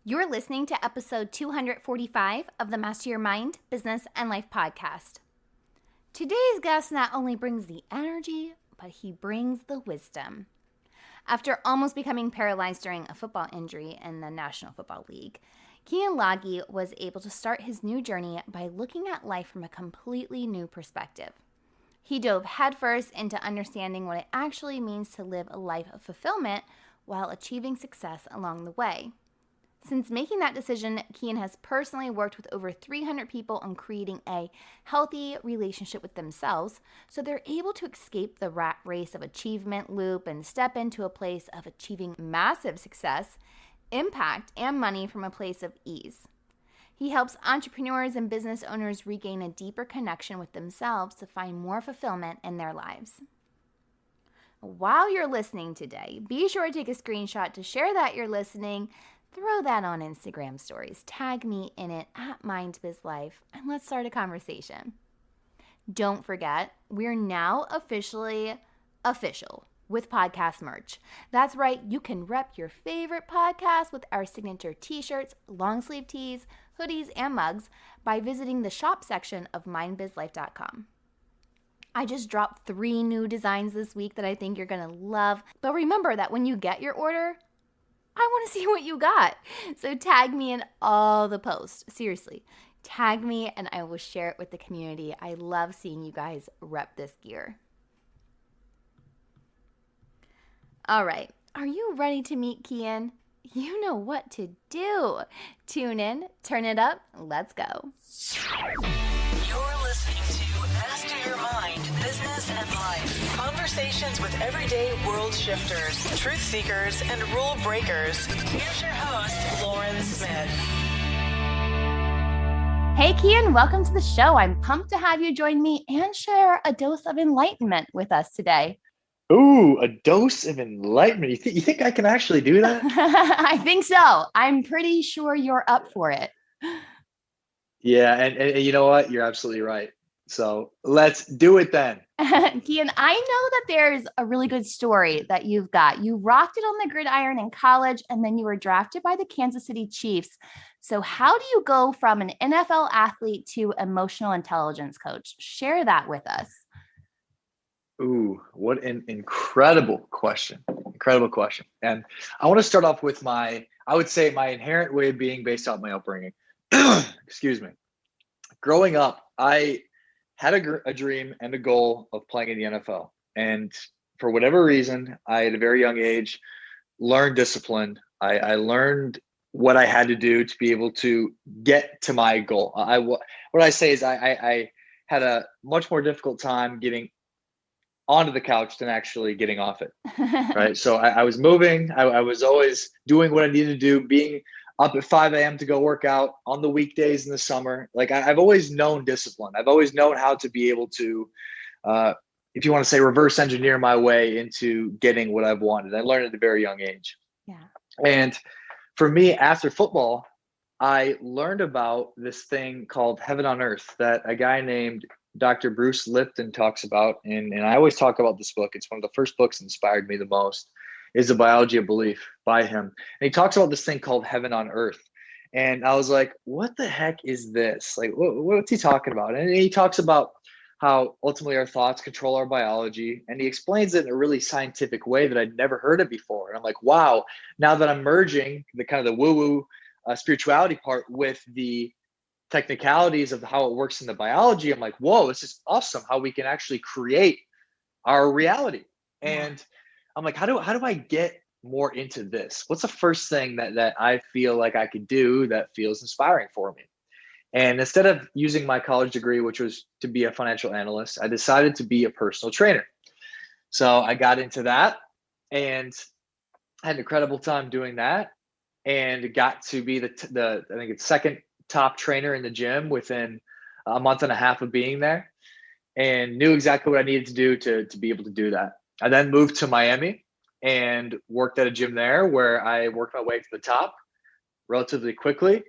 You're listening to episode 245 of the Master Your Mind, Business, and Life podcast. Today's guest not only brings the energy, but he brings the wisdom. After almost becoming paralyzed during a football injury in the National Football League, Keyen Lage was able to start his new journey by looking at life from a completely new perspective. He dove headfirst into understanding what it actually means to live a life of fulfillment while achieving success along the way. Since making that decision, Keyen has personally worked with over 300 people on creating a healthy relationship with themselves so they're able to escape the rat race of achievement loop and step into a place of achieving massive success, impact, and money from a place of ease. He helps entrepreneurs and business owners regain a deeper connection with themselves to find more fulfillment in their lives. While you're listening today, be sure to take a screenshot to share that you're listening. Throw that on Instagram stories. Tag me in it at MindBizLife, and let's start a conversation. Don't forget, we're now officially official with podcast merch. That's right, you can rep your favorite podcast with our signature t-shirts, long sleeve tees, hoodies, and mugs by visiting the shop section of mindbizlife.com. I just dropped 3 new designs this week that I think you're going to love. But remember that when you get your order, I want to see what you got. So tag me in all the posts. Seriously, tag me and I will share it with the community. I love seeing you guys rep this gear. All right, are you ready to meet Keyen? You know what to do. Tune in, turn it up, let's go. You're listening to Master Your Mind, Business and Life. Conversations with everyday world shifters, truth seekers, and rule breakers. Here's your host, Lauren Smith. Hey Keyen, welcome to the show. I'm pumped to have you join me and share a dose of enlightenment with us today. Ooh, a dose of enlightenment. You think I can actually do that? I think so. I'm pretty sure you're up for it. Yeah, and you know what? You're absolutely right. So let's do it then. Keyen, I know that there's a really good story that you've got. You rocked it on the gridiron in college, and then you were drafted by the Kansas City Chiefs. So how do you go from an NFL athlete to emotional intelligence coach? Share that with us. Ooh, what an incredible question. Incredible question. And I want to start off with I would say my inherent way of being based off my upbringing. Excuse me. Growing up, I had a dream and a goal of playing in the NFL. And for whatever reason, I, at a very young age, learned discipline. I learned what I had to do to be able to get to my goal. What I say is I had a much more difficult time getting onto the couch than actually getting off it, right? So I was moving. I was always doing what I needed to do, being up at 5 a.m. to go work out on the weekdays in the summer. Like I've always known discipline. I've always known how to be able to, if you want to say, reverse engineer my way into getting what I've wanted. I learned at a very young age. Yeah. And for me, after football, I learned about this thing called heaven on earth that a guy named Dr. Bruce Lipton talks about. And I always talk about this book. It's one of the first books that inspired me the most. Is The Biology of Belief by him. And he talks about this thing called heaven on earth. And I was like, what the heck is this? Like, what's he talking about? And he talks about how ultimately our thoughts control our biology. And he explains it in a really scientific way that I'd never heard it before. And I'm like, wow, now that I'm merging the kind of the woo-woo spirituality part with the technicalities of how it works in the biology, I'm like, whoa, this is awesome how we can actually create our reality. And I'm like, how do I get more into this? What's the first thing that I feel like I could do that feels inspiring for me? And instead of using my college degree, which was to be a financial analyst, I decided to be a personal trainer. So I got into that and had an incredible time doing that, and got to be the I think it's second top trainer in the gym within a month and a half of being there, and knew exactly what I needed to do to be able to do that. I then moved to Miami and worked at a gym there where I worked my way to the top relatively quickly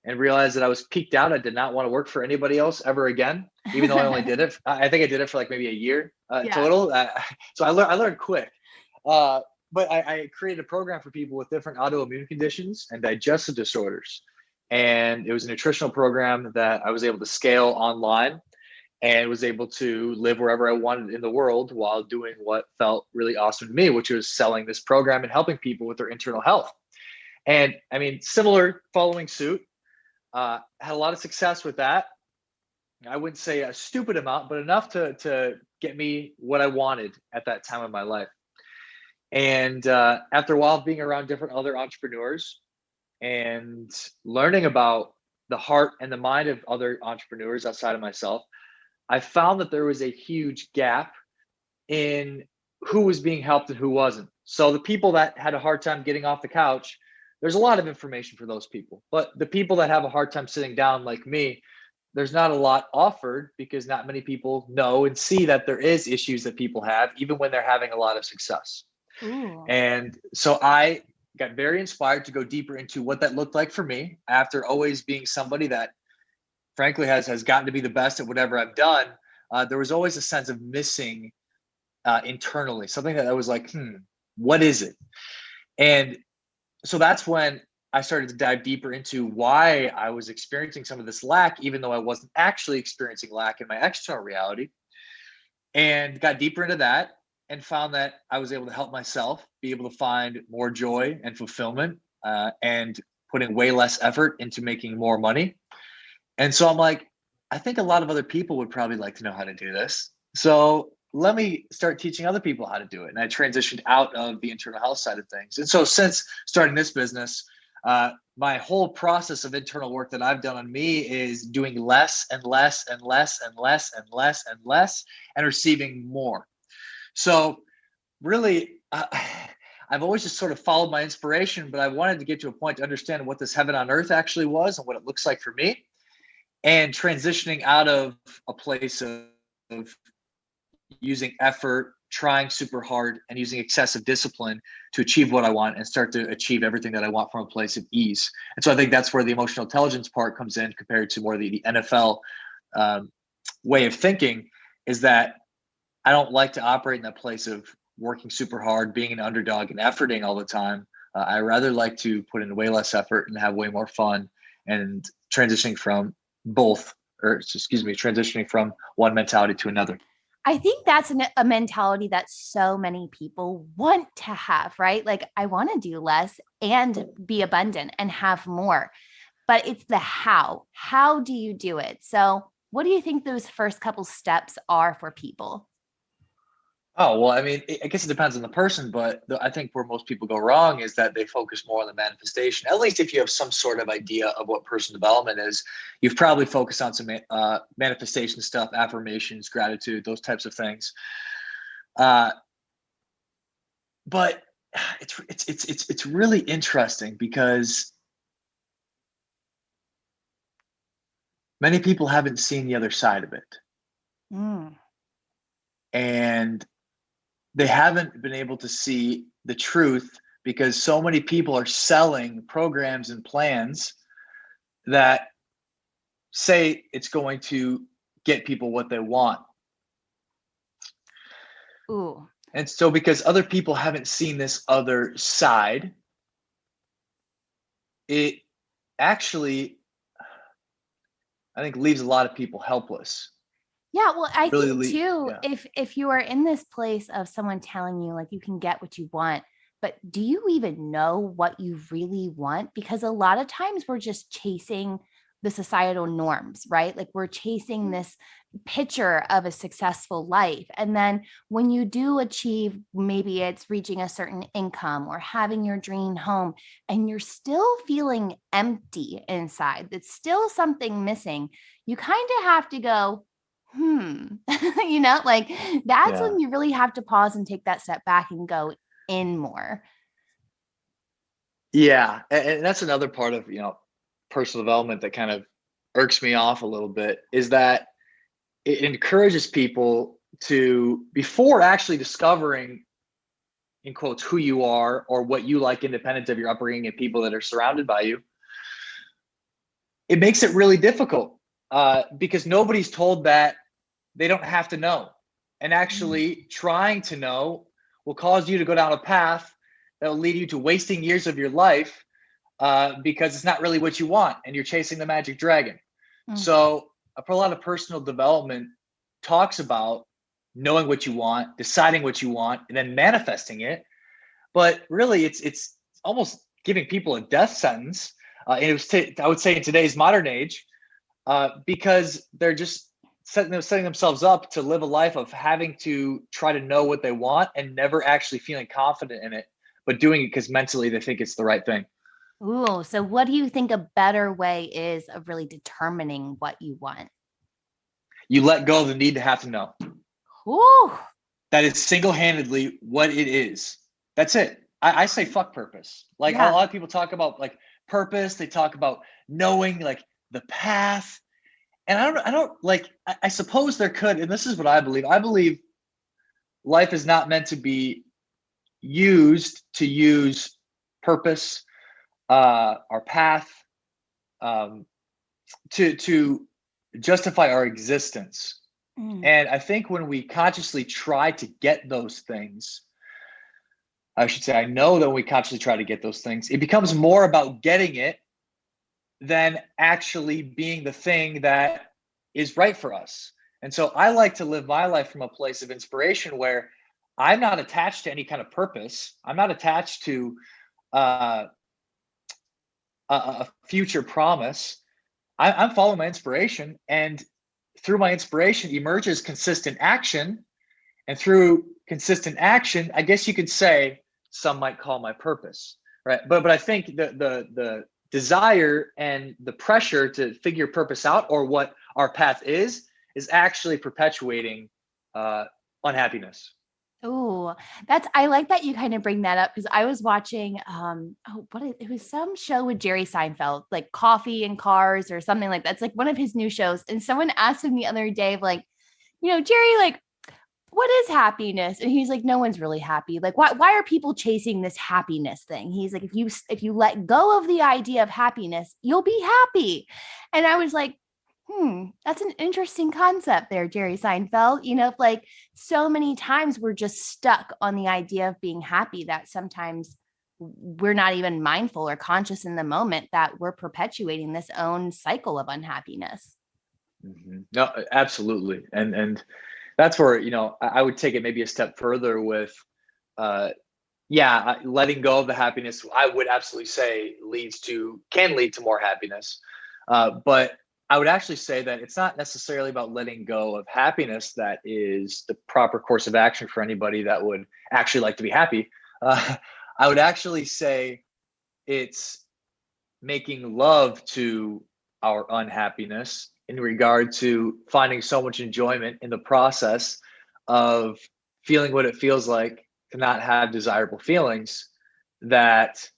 and realized that I was peaked out. I did not want to work for anybody else ever again, even though I only did it. I think I did it for like maybe a year total. So I learned quick. but I created a program for people with different autoimmune conditions and digestive disorders. And it was a nutritional program that I was able to scale online and was able to live wherever I wanted in the world while doing what felt really awesome to me, which was selling this program and helping people with their internal health. And I mean, similar following suit, had a lot of success with that. I wouldn't say a stupid amount, but enough to get me what I wanted at that time of my life. And after a while of being around different other entrepreneurs and learning about the heart and the mind of other entrepreneurs outside of myself, I found that there was a huge gap in who was being helped and who wasn't. So the people that had a hard time getting off the couch, there's a lot of information for those people. But the people that have a hard time sitting down like me, there's not a lot offered because not many people know and see that there is issues that people have, even when they're having a lot of success. Ooh. And so I got very inspired to go deeper into what that looked like for me after always being somebody that frankly has gotten to be the best at whatever I've done. There was always a sense of missing internally, something that I was like, what is it? And so that's when I started to dive deeper into why I was experiencing some of this lack, even though I wasn't actually experiencing lack in my external reality, and got deeper into that and found that I was able to help myself be able to find more joy and fulfillment and putting way less effort into making more money. And so I'm like, I think a lot of other people would probably like to know how to do this. So let me start teaching other people how to do it. And I transitioned out of the internal health side of things. And so since starting this business, my whole process of internal work that I've done on me is doing less and less and less and less and less and less and receiving more. So really, I've always just sort of followed my inspiration, but I wanted to get to a point to understand what this heaven on earth actually was and what it looks like for me. And transitioning out of a place of using effort, trying super hard, and using excessive discipline to achieve what I want and start to achieve everything that I want from a place of ease. And so I think that's where the emotional intelligence part comes in compared to more the NFL way of thinking, is that I don't like to operate in that place of working super hard, being an underdog and efforting all the time. I rather like to put in way less effort and have way more fun, and transitioning from transitioning from one mentality to another. I think that's a mentality that so many people want to have, right? Like, I want to do less and be abundant and have more, but it's the how. How do you do it? So what do you think those first couple steps are for people? Oh, well, I mean, I guess it depends on the person, but I think where most people go wrong is that they focus more on the manifestation. At least if you have some sort of idea of what personal development is, you've probably focused on some manifestation stuff, affirmations, gratitude, those types of things. But it's really interesting because many people haven't seen the other side of it. And they haven't been able to see the truth because so many people are selling programs and plans that say it's going to get people what they want. Ooh. And so because other people haven't seen this other side, it actually, I think, leaves a lot of people helpless. Yeah, well, I Really think too, yeah. if you are in this place of someone telling you like you can get what you want, but do you even know what you really want? Because a lot of times we're just chasing the societal norms, right? Like, we're chasing this picture of a successful life. And then when you do achieve, maybe it's reaching a certain income or having your dream home, and you're still feeling empty inside, that's still something missing, you kind of have to go, like that's when you really have to pause and take that step back and go in more. Yeah. And that's another part of, personal development that kind of irks me off a little bit, is that it encourages people to, before actually discovering, in quotes, who you are or what you like, independent of your upbringing and people that are surrounded by you, it makes it really difficult because nobody's told that they don't have to know. And actually trying to know will cause you to go down a path that will lead you to wasting years of your life because it's not really what you want and you're chasing the magic dragon. So a lot of personal development talks about knowing what you want, deciding what you want, and then manifesting it. But really, it's almost giving people a death sentence. And I would say in today's modern age, because they're just setting themselves up to live a life of having to try to know what they want and never actually feeling confident in it, but doing it because mentally they think it's the right thing. Ooh, so what do you think a better way is of really determining what you want? You let go of the need to have to know. Ooh. That is single-handedly what it is. That's it. I say fuck purpose. Like a lot of people talk about like purpose. They talk about knowing like the path. And I don't like, I suppose there could, and this is what I believe. I believe life is not meant to be used to use purpose, our path, to justify our existence. And I think when we consciously try to get those things, I should say, I know that when we consciously try to get those things, it becomes more about getting it than actually being the thing that is right for us. And so I like to live my life from a place of inspiration where I'm not attached to any kind of purpose. I'm not attached to a future promise. I'm following my inspiration, and through my inspiration emerges consistent action. And through consistent action, I guess you could say, some might call my purpose, right? But I think the desire and the pressure to figure purpose out, or what our path is actually perpetuating unhappiness. Oh, I like that you kind of bring that up, because I was watching it was some show with Jerry Seinfeld, like Coffee and Cars or something like that. It's like one of his new shows. And someone asked him the other day, like, Jerry, like, what is happiness? And he's like, no one's really happy. Like, why are people chasing this happiness thing? He's like, if you let go of the idea of happiness, you'll be happy. And I was like, that's an interesting concept there, Jerry Seinfeld. Like so many times we're just stuck on the idea of being happy that sometimes we're not even mindful or conscious in the moment that we're perpetuating this own cycle of unhappiness. No, absolutely. And that's where, I would take it maybe a step further with, letting go of the happiness, I would absolutely say can lead to more happiness. But I would actually say that it's not necessarily about letting go of happiness that is the proper course of action for anybody that would actually like to be happy. I would actually say it's making love to our unhappiness in regard to finding so much enjoyment in the process of feeling what it feels like to not have desirable feelings, that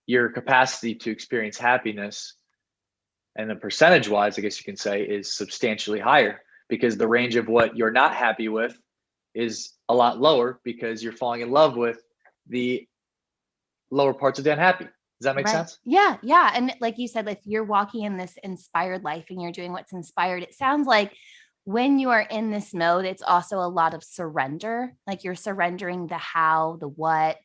your capacity to experience happiness, and the percentage wise, I guess you can say, is substantially higher, because the range of what you're not happy with is a lot lower because you're falling in love with the lower parts of the unhappy. Does that make sense? Yeah. Yeah. And like you said, if you're walking in this inspired life and you're doing what's inspired, it sounds like when you are in this mode, it's also a lot of surrender. Like you're surrendering the how, the what,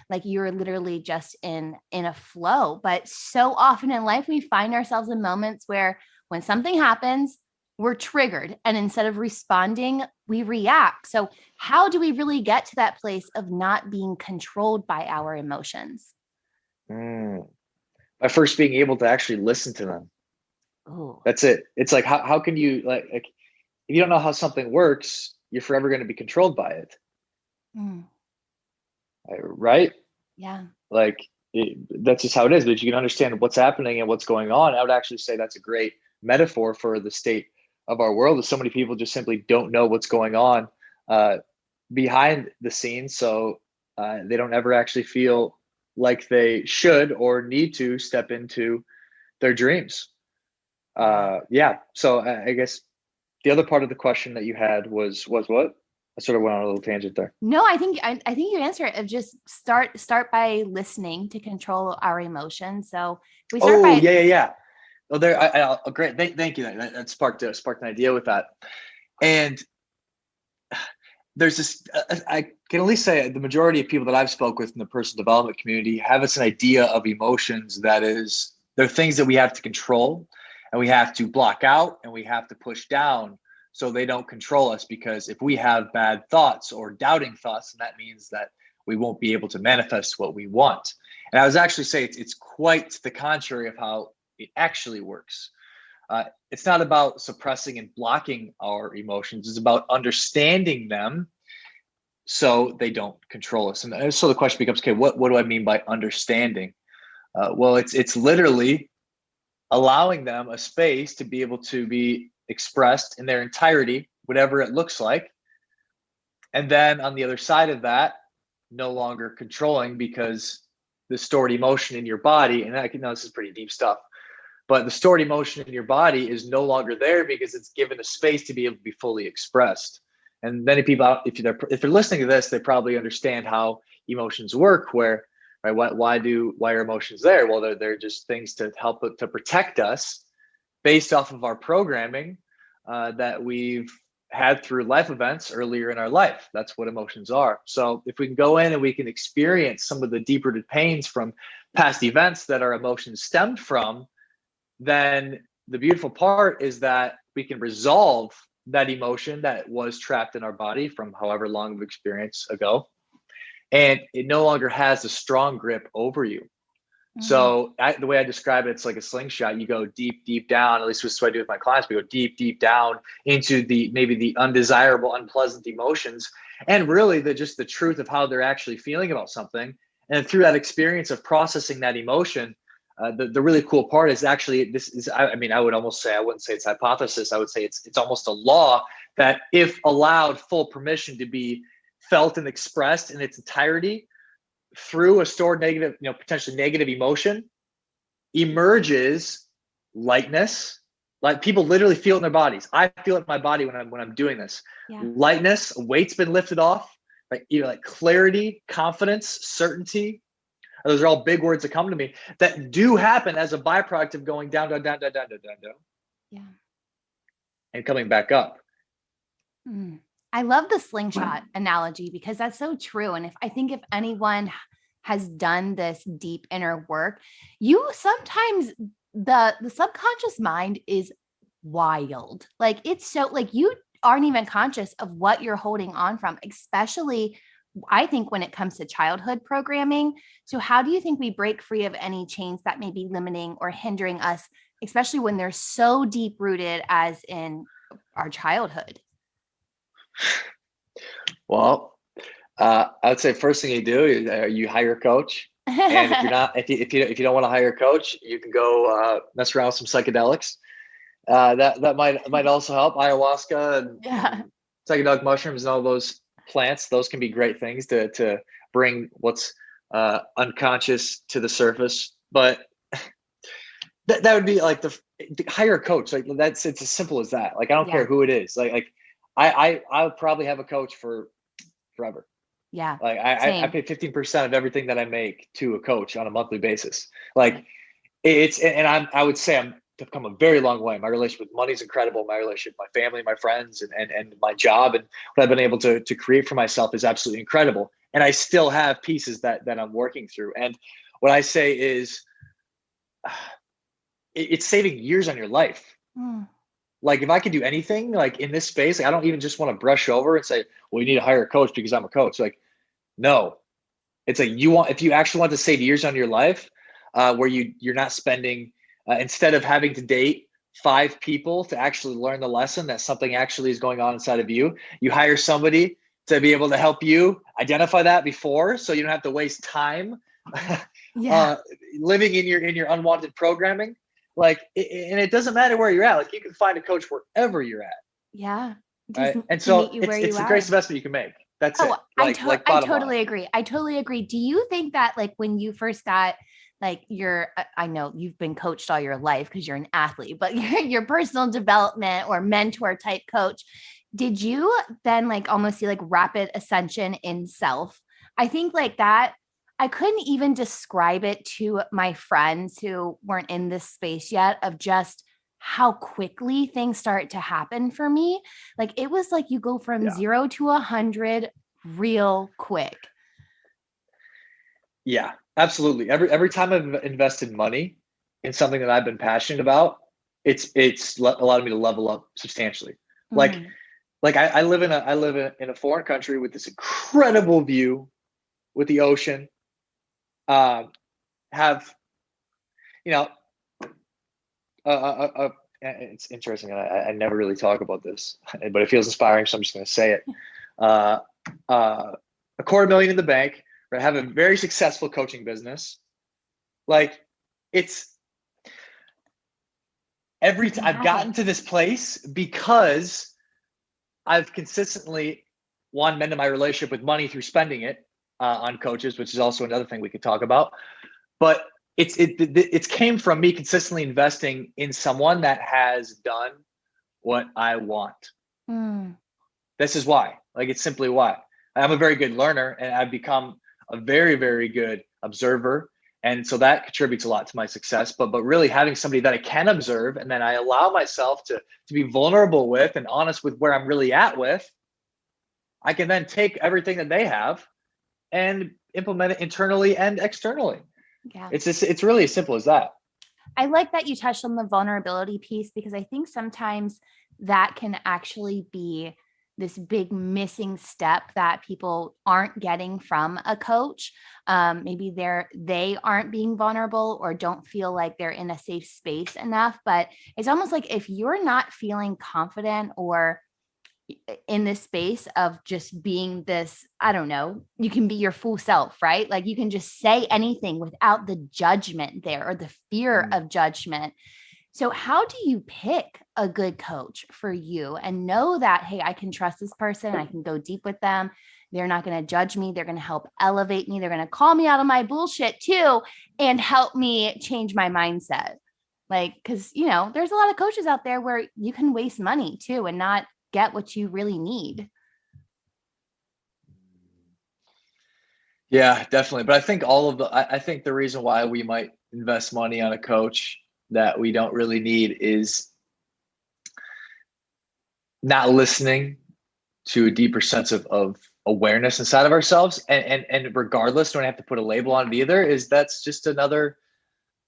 like you're literally just in a flow. But so often in life, we find ourselves in moments where when something happens, we're triggered. And instead of responding, we react. So how do we really get to that place of not being controlled by our emotions? By first being able to actually listen to them. Ooh. That's it. It's like, how can you like if you don't know how something works, you're forever going to be controlled by it. Right? Yeah. Like that's just how it is. But if you can understand what's happening and what's going on, I would actually say that's a great metaphor for the state of our world. Is so many people just simply don't know what's going on behind the scenes. So they don't ever actually feel like they should or need to step into their dreams. So I guess the other part of the question that you had was what? I sort of went on a little tangent there. No, I think you answer it of just start by listening to control our emotions. So we start by yeah. Oh, there. Great. Thank you. That sparked an idea with that. And there's this, I can at least say the majority of people that I've spoke with in the personal development community have us an idea of emotions that is, they're things that we have to control and we have to block out and we have to push down so they don't control us, because if we have bad thoughts or doubting thoughts, then that means that we won't be able to manifest what we want. And I was actually saying it's quite the contrary of how it actually works. It's not about suppressing and blocking our emotions. It's about understanding them so they don't control us. And so the question becomes, okay, what do I mean by understanding? Well, it's literally allowing them a space to be able to be expressed in their entirety, whatever it looks like. And then on the other side of that, no longer controlling, because the stored emotion in your body, and I know this is pretty deep stuff, but the stored emotion in your body is no longer there because it's given a space to be able to be fully expressed. And many people, if they're listening to this, they probably understand how emotions work, where, right, why are emotions there? Well, they're just things to help to protect us based off of our programming that we've had through life events earlier in our life. That's what emotions are. So if we can go in and we can experience some of the deep-rooted pains from past events that our emotions stemmed from, then the beautiful part is that we can resolve that emotion that was trapped in our body from however long of experience ago. And it no longer has a strong grip over you. So the way I describe it, it's like a slingshot. You go deep, deep down. At least this is what I do with my clients. We go deep, deep down into maybe the undesirable, unpleasant emotions, and really just the truth of how they're actually feeling about something. And through that experience of processing that emotion, the really cool part is actually, I would almost say, I wouldn't say it's hypothesis. I would say it's almost a law that if allowed full permission to be felt and expressed in its entirety, through a stored negative, potentially negative emotion, emerges lightness. Like people literally feel it in their bodies. I feel it in my body when I'm doing this. Yeah. Lightness, weight's been lifted off, like clarity, confidence, certainty. Those are all big words that come to me that do happen as a byproduct of going down, down, down, down, down, down, down. Yeah. And coming back up. I love the slingshot analogy because that's so true. And I think if anyone has done this deep inner work, you sometimes the subconscious mind is wild. Like it's so like you aren't even conscious of what you're holding on from, especially I think when it comes to childhood programming. So how do you think we break free of any chains that may be limiting or hindering us, especially when they're so deep rooted as in our childhood? Well, I would say first thing you do is you hire a coach. And if you don't want to hire a coach, you can go mess around with some psychedelics. That might also help. Ayahuasca and psychedelic mushrooms and all those plants. Those can be great things to bring what's unconscious to the surface. But that would be like the hire a coach. Like it's as simple as that. Like I don't care who it is. Like I'll probably have a coach for forever. Yeah. Like I pay 15% of everything that I make to a coach on a monthly basis. Like I would say I've come a very long way. My relationship with money is incredible. My relationship with my family, my friends, and my job, and what I've been able to create for myself is absolutely incredible. And I still have pieces that I'm working through. And what I say is it's saving years on your life. Like if I could do anything like in this space, I don't even just want to brush over and say, well, you need to hire a coach because I'm a coach. Like, no, it's like if you actually want to save years on your life, where you're not spending, instead of having to date 5 people to actually learn the lesson that something actually is going on inside of you, you hire somebody to be able to help you identify that before, so you don't have to waste time living in your unwanted programming. Like, and it doesn't matter where you're at. Like you can find a coach wherever you're at. Yeah. Right? And so it's the greatest investment you can make. That's it. I totally agree. I totally agree. Do you think that like when you first got like I know you've been coached all your life because you're an athlete, but your personal development or mentor type coach, did you then like almost see like rapid ascension in self? I think like that, I couldn't even describe it to my friends who weren't in this space yet, of just how quickly things start to happen for me. Like it was like you go from Yeah. 0 to 100 real quick. Yeah, absolutely. Every time I've invested money in something that I've been passionate about, it's allowed me to level up substantially. Like Mhm. I live in a foreign country with this incredible view with the ocean. Have you know it's interesting. I never really talk about this, but it feels inspiring, so I'm just going to say it. Uh, a $250,000 in the bank. Right, have a very successful coaching business. Like it's I've gotten to this place because I've consistently mended my relationship with money through spending it on coaches, which is also another thing we could talk about. But it's came from me consistently investing in someone that has done what I want. Mm. This is why. Like it's simply why. I'm a very good learner, and I've become a very, very good observer. And so that contributes a lot to my success. But really having somebody that I can observe and then I allow myself to be vulnerable with and honest with where I'm really at with, I can then take everything that they have and implement it internally and externally. Yeah. It's really as simple as that. I like that you touched on the vulnerability piece because I think sometimes that can actually be this big missing step that people aren't getting from a coach. Maybe they aren't being vulnerable or don't feel like they're in a safe space enough. But it's almost like if you're not feeling confident or in this space of just being this, I don't know, you can be your full self, right? Like you can just say anything without the judgment there or the fear of judgment. So, how do you pick a good coach for you and know that, hey, I can trust this person, I can go deep with them. They're not going to judge me. They're going to help elevate me. They're going to call me out of my bullshit too and help me change my mindset. Like, because, there's a lot of coaches out there where you can waste money too and not get what you really need. Yeah, definitely. But I think I think the reason why we might invest money on a coach that we don't really need is not listening to a deeper sense of awareness inside of ourselves. And regardless, don't have to put a label on it either, is that's just another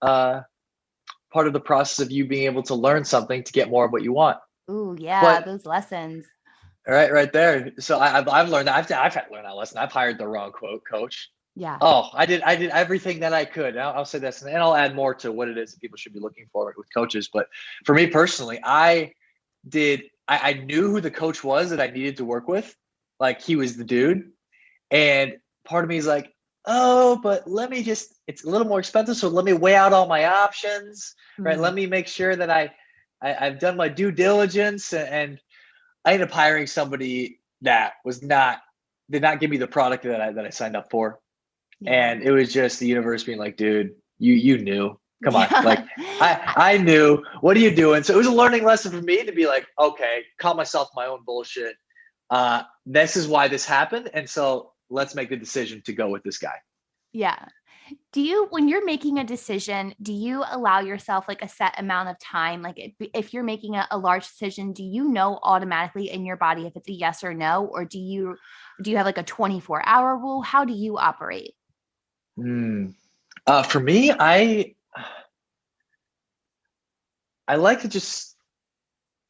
part of the process of you being able to learn something to get more of what you want. Ooh, yeah, But those lessons. right there. So I've learned that. I've had to learn that lesson. I've hired the wrong coach. Yeah. Oh, I did everything that I could. I'll say this, and I'll add more to what it is that people should be looking for with coaches. But for me personally, I knew who the coach was that I needed to work with. Like he was the dude. And part of me is like, oh, but it's a little more expensive. So let me weigh out all my options, right? Let me make sure that I've done my due diligence, and I ended up hiring somebody that did not give me the product that I signed up for. Yeah. And it was just the universe being like, dude, you knew. Come on. Yeah. Like I knew. What are you doing? So it was a learning lesson for me to be like, okay, call myself my own bullshit. This is why this happened. And so let's make the decision to go with this guy. Yeah. When you're making a decision, do you allow yourself like a set amount of time? Like if you're making a large decision, do you know automatically in your body if it's a yes or no? Or do you have like a 24-hour rule? How do you operate? For me, I like to just,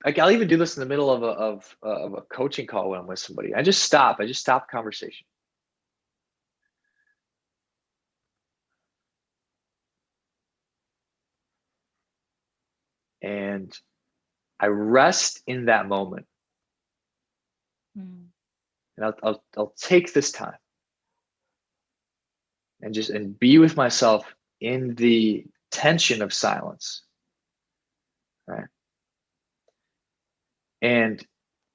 like, I'll even do this in the middle of a coaching call when I'm with somebody. I just stop conversation. And I rest in that moment. And I'll take this time and be with myself in the tension of silence. Right. And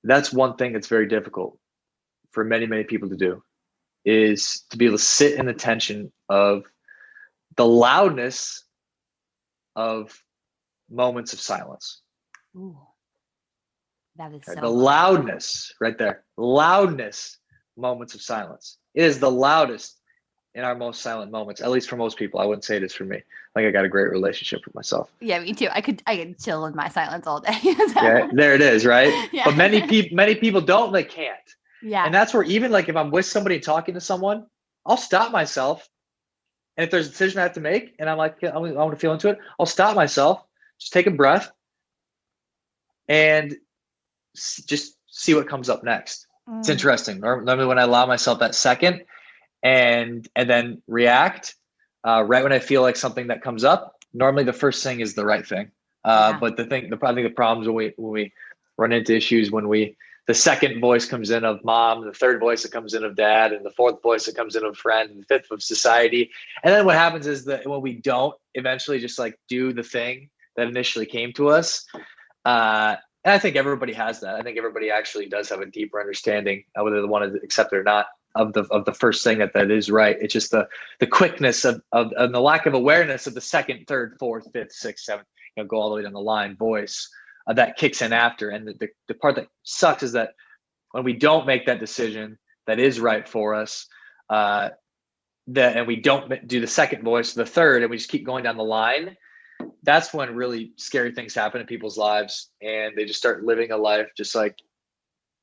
that's one thing that's very difficult for many, many people to do, is to be able to sit in the tension of the loudness of moments of silence. Ooh, that is Right? so The hard. loudness right there, loudness, moments of silence. It is the loudest. in our most silent moments, at least for most people. I wouldn't say it is for me. Like I got a great relationship with myself. Yeah, me too. I could chill in my silence all day. Yeah, there it is, right? Yeah. But many people don't, they can't. Yeah. And that's where even like if I'm with somebody talking to someone, I'll stop myself. And if there's a decision I have to make and I'm like, I want to feel into it, I'll stop myself, just take a breath and just see what comes up next. It's interesting. Normally when I allow myself that second and then react right when I feel like something that comes up, normally the first thing is the right thing. But I think the problems when we run into issues when the second voice comes in of mom, the third voice that comes in of dad, and the fourth voice that comes in of friend, and the fifth of society. And then what happens is that when we don't eventually just like do the thing that initially came to us, and I think everybody has that. I think everybody actually does have a deeper understanding, whether they want to accept it or not, of the first thing that is right. It's just the quickness of the lack of awareness of the second, third, fourth, fifth, sixth, seventh, go all the way down the line voice that kicks in after. And the part that sucks is that when we don't make that decision that is right for us, and we don't do the second voice, the third, and we just keep going down the line, that's when really scary things happen in people's lives, and they just start living a life just like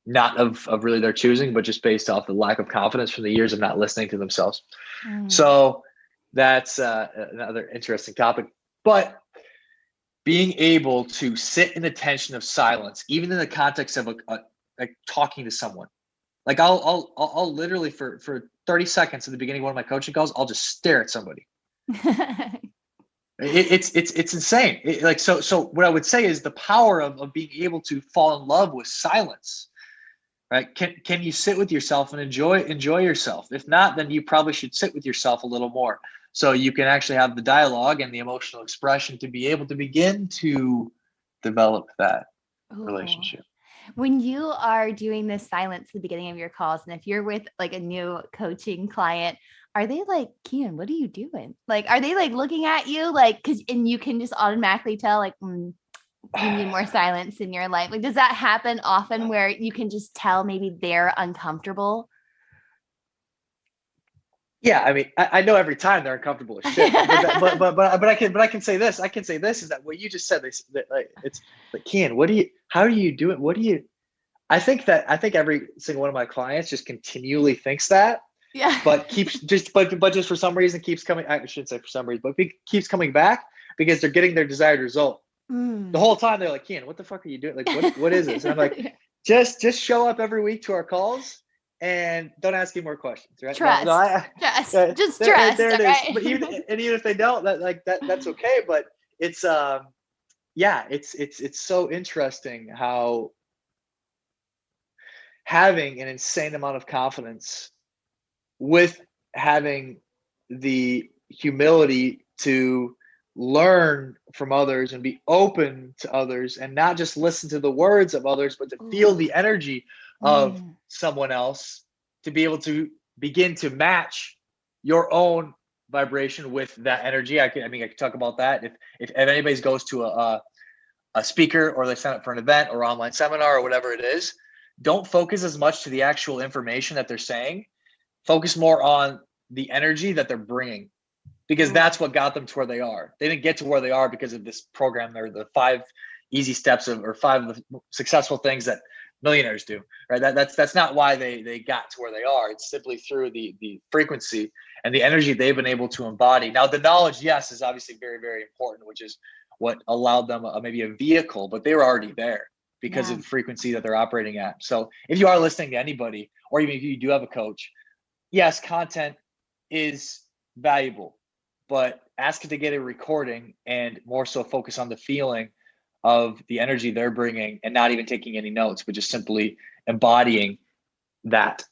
not of really their choosing, but just based off the lack of confidence from the years of not listening to themselves. So that's another interesting topic. But being able to sit in the tension of silence, even in the context of like talking to someone, like I'll literally for 30 seconds at the beginning of one of my coaching calls, I'll just stare at somebody. It's insane. So what I would say is the power of being able to fall in love with silence, right? Can you sit with yourself and enjoy yourself? If not, then you probably should sit with yourself a little more, so you can actually have the dialogue and the emotional expression to be able to begin to develop that relationship. When you are doing this silence at the beginning of your calls, and if you're with like a new coaching client, are they like, Keyen, what are you doing? Like, are they like looking at you like, and you can just automatically tell like, you need more silence in your life? Like, does that happen often where you can just tell maybe they're uncomfortable? Yeah, I mean, I know every time they're uncomfortable as shit, but I can say this. I can say this is that what you just said. It's like, Keyen, how are you doing? I think every single one of my clients just continually thinks that. Yeah. But just for some reason keeps coming. I shouldn't say for some reason, but keeps coming back because they're getting their desired result. The whole time they're like, Keyen, what the fuck are you doing? Like, what is this? And I'm like, just show up every week to our calls and don't ask me more questions, right? Trust. Just trust. There it is. Right? But even if they don't, that's okay. But it's it's so interesting how having an insane amount of confidence with having the humility to learn from others and be open to others and not just listen to the words of others, but to feel the energy of someone else, to be able to begin to match your own vibration with that energy. I could talk about that. If anybody goes to a speaker or they sign up for an event or online seminar or whatever it is, don't focus as much to the actual information that they're saying. Focus more on the energy that they're bringing, because that's what got them to where they are. They didn't get to where they are because of this program or the 5 easy steps or 5 of the successful things that millionaires do, right? That's not why they got to where they are. It's simply through the frequency and the energy they've been able to embody. Now, the knowledge, yes, is obviously very, very important, which is what allowed them maybe a vehicle, but they were already there because of the frequency that they're operating at. So if you are listening to anybody, or even if you do have a coach, yes, content is valuable, but ask it to get a recording and more so focus on the feeling of the energy they're bringing and not even taking any notes, but just simply embodying that.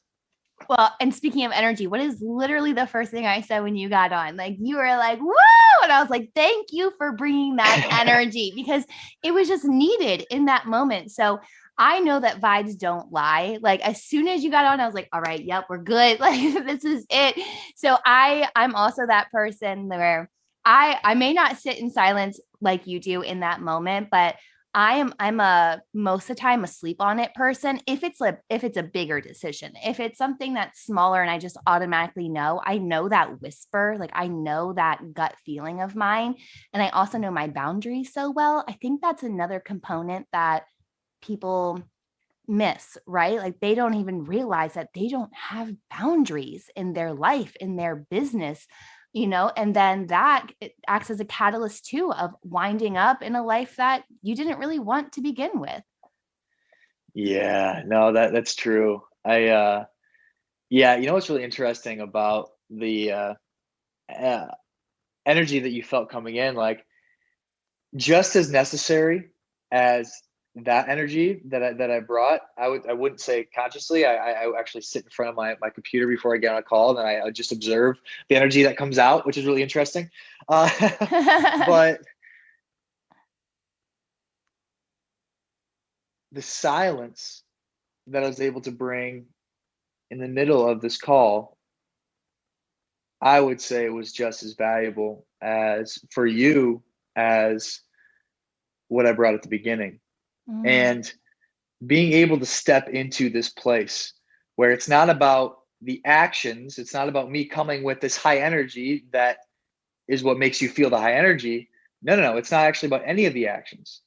Well, and speaking of energy, what is literally the first thing I said when you got on? Like, you were like, woo! And I was like, thank you for bringing that energy, because it was just needed in that moment. So I know that vibes don't lie. Like, as soon as you got on, I was like, all right, yep, we're good. Like, this is it. So I'm also that person where I may not sit in silence like you do in that moment, but I'm a most of the time a sleep on it person. If it's a bigger decision, if it's something that's smaller and I just automatically know, I know that whisper, like I know that gut feeling of mine. And I also know my boundaries so well. I think that's another component that people miss, right? Like they don't even realize that they don't have boundaries in their life, in their business, and then that it acts as a catalyst too of winding up in a life that you didn't really want to begin with. Yeah, no, that's true. Yeah, what's really interesting about the uh, energy that you felt coming in, like just as necessary as that energy that I brought. I wouldn't say consciously. I actually sit in front of my computer before I get on a call, and I just observe the energy that comes out, which is really interesting. But the silence that I was able to bring in the middle of this call, I would say was just as valuable as for you as what I brought at the beginning. Mm, And being able to step into this place where it's not about the actions, it's not about me coming with this high energy that is what makes you feel the high energy. No, it's not actually about any of the actions.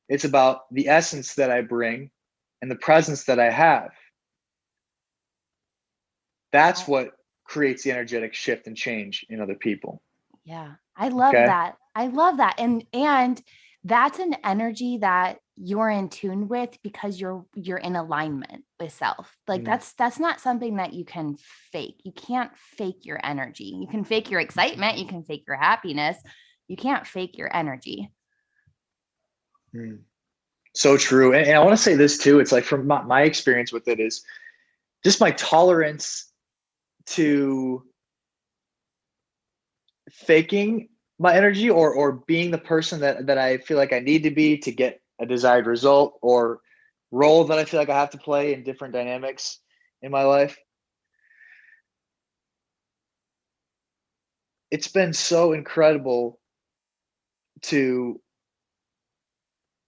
It's about the essence that I bring and the presence that I have. That's what creates the energetic shift and change in other people. yeah, I love Okay. that. I love that. And that's an energy that you're in tune with because you're in alignment with self. Like Mm. that's not something that you can fake. You can't fake your energy. You can fake your excitement, you can fake your happiness. You can't fake your energy. Mm. So true. And I want to say this too. It's like from my experience with it is just my tolerance to faking my energy or being the person that I feel like I need to be to get a desired result or role that I feel like I have to play in different dynamics in my life. It's been so incredible to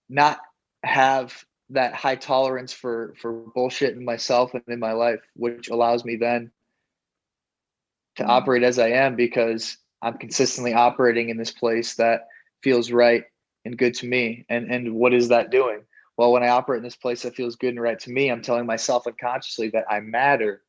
not have that high tolerance for bullshit in myself and in my life, which allows me then to Mm, operate as I am because I'm consistently operating in this place that feels right and good to me. And what is that doing? Well, when I operate in this place that feels good and right to me, I'm telling myself unconsciously that I matter,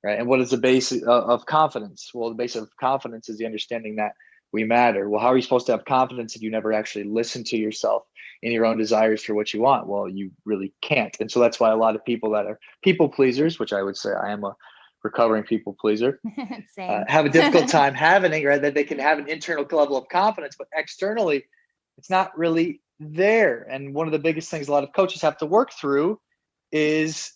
right? And what is the base of confidence? Well, the base of confidence is the understanding that we matter. Well, how are you supposed to have confidence if you never actually listen to yourself and your own desires for what you want? Well, you really can't. And so that's why a lot of people that are people pleasers, which I would say I am a recovering people pleaser, same. have a difficult time having it, right? That they can have an internal level of confidence, but externally, it's not really there. And one of the biggest things a lot of coaches have to work through is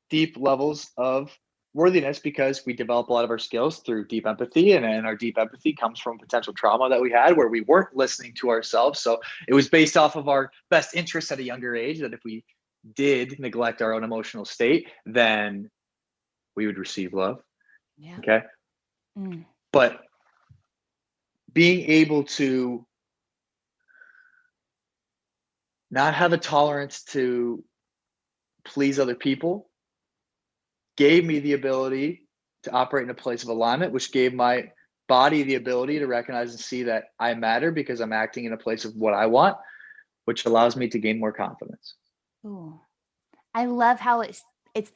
deep levels of worthiness because we develop a lot of our skills through deep empathy. And our deep empathy comes from potential trauma that we had where we weren't listening to ourselves. So it was based off of our best interests at a younger age that if we did neglect our own emotional state, then we would receive love. Yeah. Okay. Mm, But being able to not have a tolerance to please other people gave me the ability to operate in a place of alignment, which gave my body the ability to recognize and see that I matter because I'm acting in a place of what I want, which allows me to gain more confidence. ooh. I love how it's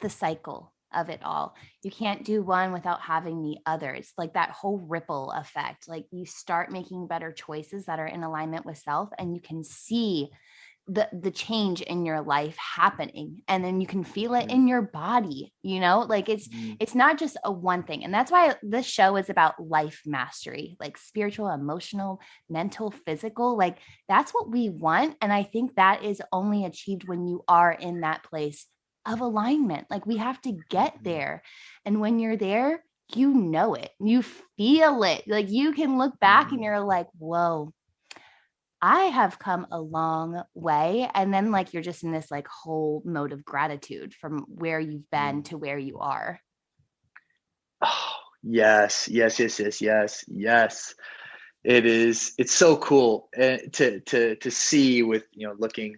the cycle of it all. You can't do one without having the other. It's like that whole ripple effect. Like you start making better choices that are in alignment with self and you can see the change in your life happening and then you can feel it Mm, in your body, like it's mm, it's not just a one thing. And that's why this show is about life mastery, like spiritual, emotional, mental, physical. Like that's what we want, and I think that is only achieved when you are in that place of alignment. Like we have to get mm, there, and when you're there, you know it, you feel it. Like you can look back and mm, you're like, whoa, I have come a long way. And then like you're just in this like whole mode of gratitude from where you've been mm. to where you are. Oh, yes. It is. It's so cool to see with looking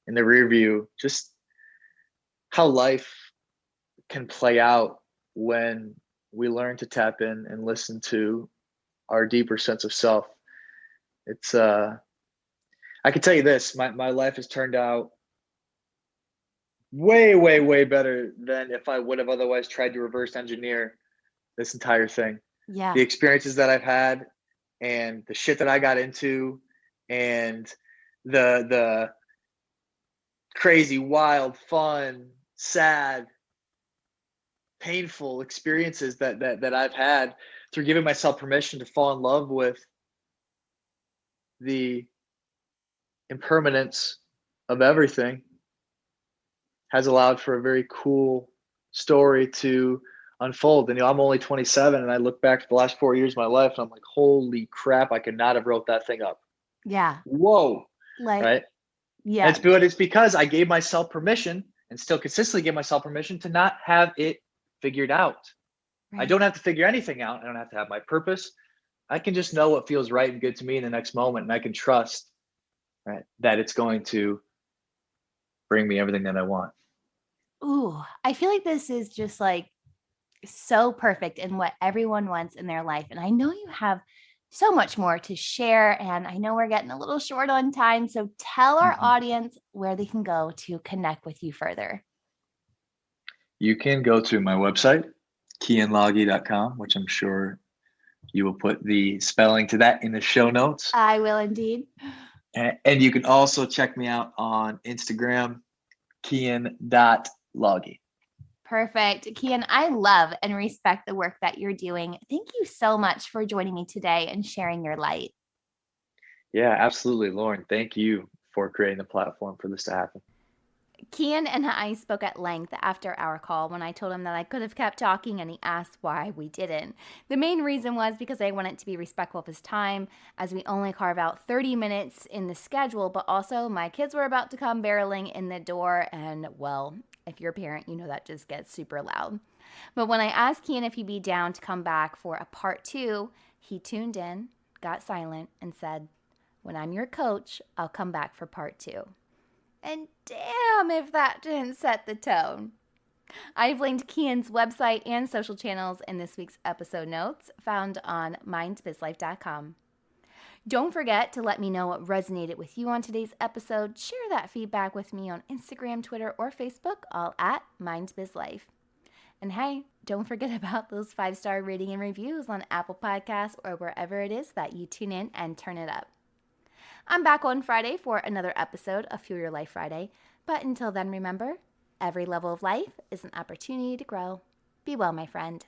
in the rear view, just how life can play out when we learn to tap in and listen to our deeper sense of self. It's I can tell you this, my life has turned out way, way, way better than if I would have otherwise tried to reverse engineer this entire thing. Yeah. The experiences that I've had and the shit that I got into and the crazy, wild, fun, sad, painful experiences that I've had through giving myself permission to fall in love with the impermanence of everything has allowed for a very cool story to unfold. And I'm only 27, and I look back at the last 4 years of my life, and I'm like, holy crap, I could not have wrote that thing up. Yeah. Whoa. Like, right. Yeah. It's because I gave myself permission, and still consistently give myself permission, to not have it figured out. Right. I don't have to figure anything out. I don't have to have my purpose. I can just know what feels right and good to me in the next moment, and I can trust, right, that it's going to bring me everything that I want. Ooh, I feel like this is just like so perfect in what everyone wants in their life. And I know you have so much more to share, and I know we're getting a little short on time. So tell our audience where they can go to connect with you further. You can go to my website, keyenlage.com, which I'm sure you will put the spelling to that in the show notes. I will indeed. And you can also check me out on Instagram, Keyen.Lage. Perfect. Keyen, I love and respect the work that you're doing. Thank you so much for joining me today and sharing your light. Yeah, absolutely, Lauren. Thank you for creating the platform for this to happen. Keyen and I spoke at length after our call when I told him that I could have kept talking, and he asked why we didn't. The main reason was because I wanted to be respectful of his time, as we only carve out 30 minutes in the schedule, but also my kids were about to come barreling in the door, and well, if you're a parent, you know that just gets super loud. But when I asked Keyen if he'd be down to come back for a part 2, he tuned in, got silent, and said, "When I'm your coach, I'll come back for part 2. And damn if that didn't set the tone. I've linked Keyen's website and social channels in this week's episode notes, found on mindsbizlife.com. Don't forget to let me know what resonated with you on today's episode. Share that feedback with me on Instagram, Twitter, or Facebook, all at mindsbizlife. And hey, don't forget about those 5-star rating and reviews on Apple Podcasts or wherever it is that you tune in and turn it up. I'm back on Friday for another episode of Fuel Your Life Friday. But until then, remember, every level of life is an opportunity to grow. Be well, my friend.